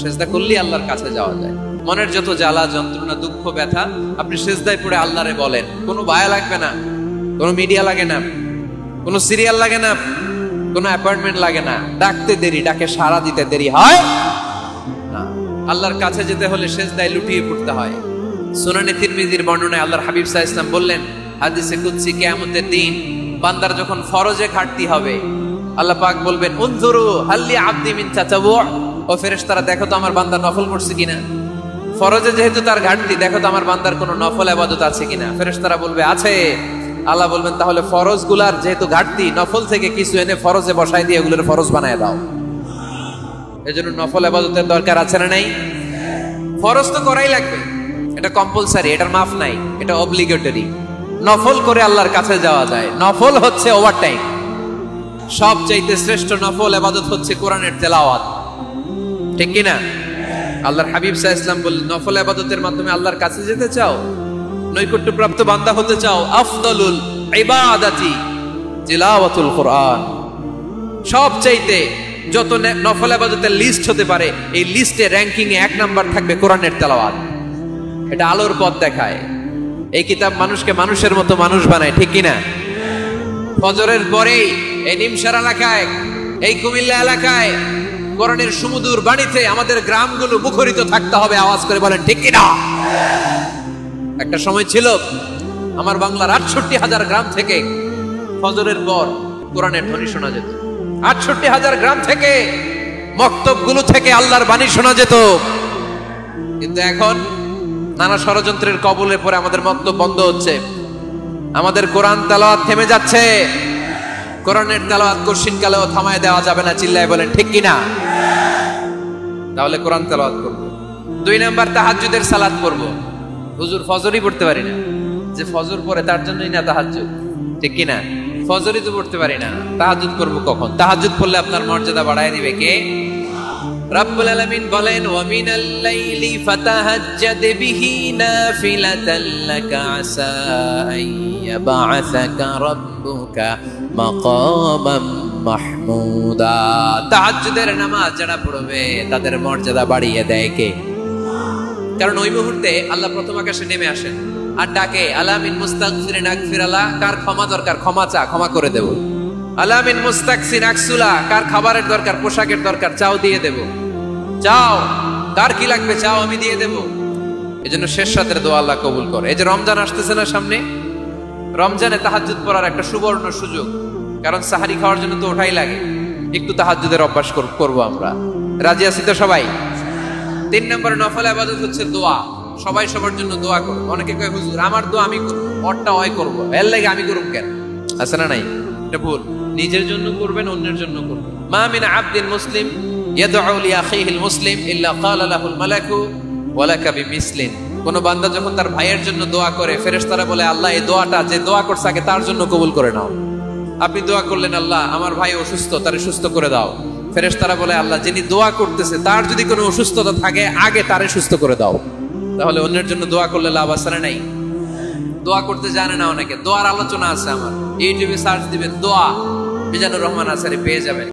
সেজদা করলেই আল্লাহর কাছে যাওয়া যায়। মনের যত জ্বালা যন্ত্রণা দুঃখ ব্যথা আপনি সেজদায় পড়ে আল্লাহরে বলেন। কোনো বায়া লাগবে না, কোনো মিডিয়া লাগে না, কোনো সিরিয়াল লাগে না, কোনো অ্যাপয়েন্টমেন্ট লাগে না। ডাকতে দেরি, ডাকে সাড়া দিতে দেরি হয় না। আল্লাহর কাছে যেতে হলে সেজদায় লুটিয়ে পড়তে হয়। সুনানে তিরমিজির বর্ণনায় আল্লাহর হাবিব সাল্লাল্লাহু আলাইহি ওয়াসাল্লাম বললেন, হাদিসে কুদসি, কিয়ামতের দিন বান্দার যখন ফরজে ঘাটতি হবে, আল্লাহ পাক বলবেন, উনজুরু হাল্লি আবদি মিন তাতাবু, ও ফেরেশতারা দেখো তো আমার বান্দা নফল করছে কিনা। ফরজে যেহেতু তার ঘাটতি, দেখো তো আমার বান্দার কোনো নফল ইবাদত আছে কিনা। ফেরেশতারা বলবে আছে। আল্লাহ বলবেন, তাহলে ফরজ গুলার যেহেতু ঘাটতি, নফল থেকে কিছু এনে ফরজে বসাই দিয়ে এগুলোর ফরজ বানায় দাও। এজন্য নফল ইবাদতের দরকার আছে না নাই? ফরজ তো করাই লাগবে, এটা কম্পালসারি, এটার মাফ নাই, এটা অব্লিগেটরি। নফল করে আল্লাহর কাছে যাওয়া যায়। নফল হচ্ছে ওভারটাইম। সবচাইতে শ্রেষ্ঠ নফল ইবাদত হচ্ছে কোরআনের তেলাওয়াত, ঠিক কি না? আল্লাহর হাবিব সাল্লাল্লাহু আলাইহি ওয়াসাল্লাম বললেন, নফল ইবাদতের মাধ্যমে আল্লাহর কাছে যেতে চাও, নৈকট্যপ্রাপ্ত বান্দা হতে চাও, আফদালুল ইবাদাতি তিলাওয়াতুল কোরআন। সবচাইতে যত নফল ইবাদতের লিস্ট হতে পারে, এই লিস্টে র‍্যাঙ্কিং এ 1 নাম্বার থাকবে কোরআনের তেলাওয়াত। এটা আলোর পথ দেখায়। এই কিতাব মানুষকে মানুষের মতো মানুষ বানায়, ঠিক কি না? ফজরের পরেই এই নিমসার এলাকায়, এই কুমিল্লা এলাকায় কোরআনের সুমধুর বাণীতে আমাদের গ্রামগুলো মুখরিত থাকতে হবে। আওয়াজ করে বলেন, ঠিক কি না? একটা সময় ছিল আমার বাংলার ৬৮,০০০ গ্রাম থেকে ফজরের পর কোরআনের ধ্বনি শোনা যেত। ৬৮,০০০ গ্রাম থেকে মক্তবগুলো থেকে আল্লাহর বাণী শোনা যেত। কিন্তু এখন নানা ষড়যন্ত্রের কবলে পড়ে আমাদের মক্তব বন্ধ হচ্ছে, আমাদের কোরআন তেলাওয়াত থেমে যাচ্ছে। কোরআনের তেলাওয়াত কঠিন কালেও থামায় দেওয়া যাবে না। চিল্লায় বলেন, ঠিক কি না? তাহলে কোরআন তেলাওয়াত করব। ২ নাম্বার, তাহাজ্জুদের সালাত করব। হুজুর ফজরই পড়তে পারি না, যে ফজর পড়ে তার জন্যই না তাহাজ্জুদ, ঠিক কি না? ফজরই তো পড়তে পারি না, তাহাজ্জুদ করব কখন? তাহাজ্জুদ পড়লে আপনার মর্যাদা বাড়ায় দিবে কে? রব্বুল আলামিন বলেন, ওয়া মিনাল লাইলি ফাতাহাজ্জাদ বিহি নাফিলাতাল লাকা আসা আইয়াবা'সাকা রাব্বুকা মাকামান মাহমুদা। তাহাজ্জুদের নামাজ যারা পড়বে তাদের মর্যাদা বাড়িয়ে দেয় কে? কারণ ওই মুহূর্তে আল্লাহ প্রথম আকাশে নেমে আসেন আর ডাকে, আলা মিন মুস্তাগফিরিন আগফিরালা, কার ক্ষমা দরকার ক্ষমা চা, ক্ষমা করে দেব। আলা মিন মুস্তাকসিন আকসুলা, কার খাবারের দরকার পোশাকের দরকার চাও, দিয়ে দেব। চাও, কার কি লাগবে চাও, আমি দিয়ে দেব। এজন্য শেষ রাতের দোয়া আল্লাহ কবুল করে। এই যে রমজান আসতেছে না সামনে, রমজানে তাহাজ্জুদ পড়ার একটা সুবর্ণ সুযোগ। কারণ সাহারি খাওয়ার জন্য তো ওঠাই লাগে, একটু তাহাজ্জুদের অভ্যাস করব আমরা। রাজি আছি তো সবাই? ৩ নম্বর নফল ইবাদত হচ্ছে দোয়া। সবাই সবার জন্য দোয়া করবে। অনেকে কয়, হুজুর আমার দোয়া আমি করব, ওরটা ওই করব, এর লাগে আমি করব কেন? আছে না নাই? এটা ভুল। নিজের জন্য করবেন, অন্যের জন্য করবেন। মা মিন আবদিন মুসলিম ইয়াদউ লি আখিহিল মুসলিম ইল্লা ক্বালা লাহুল মালাকু ওয়া লাকা বিমিসলিন। কোন বান্দা যখন তার ভাইয়ের জন্য দোয়া করে, ফেরেশতারা বলে, আল্লাহ এই দোয়াটা যে দোয়া করছে আগে তার জন্য কবুল করে নাও। আপনি দোয়া করলেন, আল্লাহ আমার ভাই অসুস্থ, তারে সুস্থ করে দাও। ফেরেশতারা বলে, আল্লাহ যিনি দোয়া করতেছে তার যদি কোনো অসুস্থতা থাকে আগে তারে সুস্থ করে দাও। তাহলে অন্যের জন্য দোয়া করলে লাভ আছে না নাই? দোয়া করতে জানে না অনেকে। দোয়ার আলোচনা আছে আমার, ইউটিউবে সার্চ দিবেন দোয়া, মিজানুর রহমান আসারি পেয়ে যাবেন।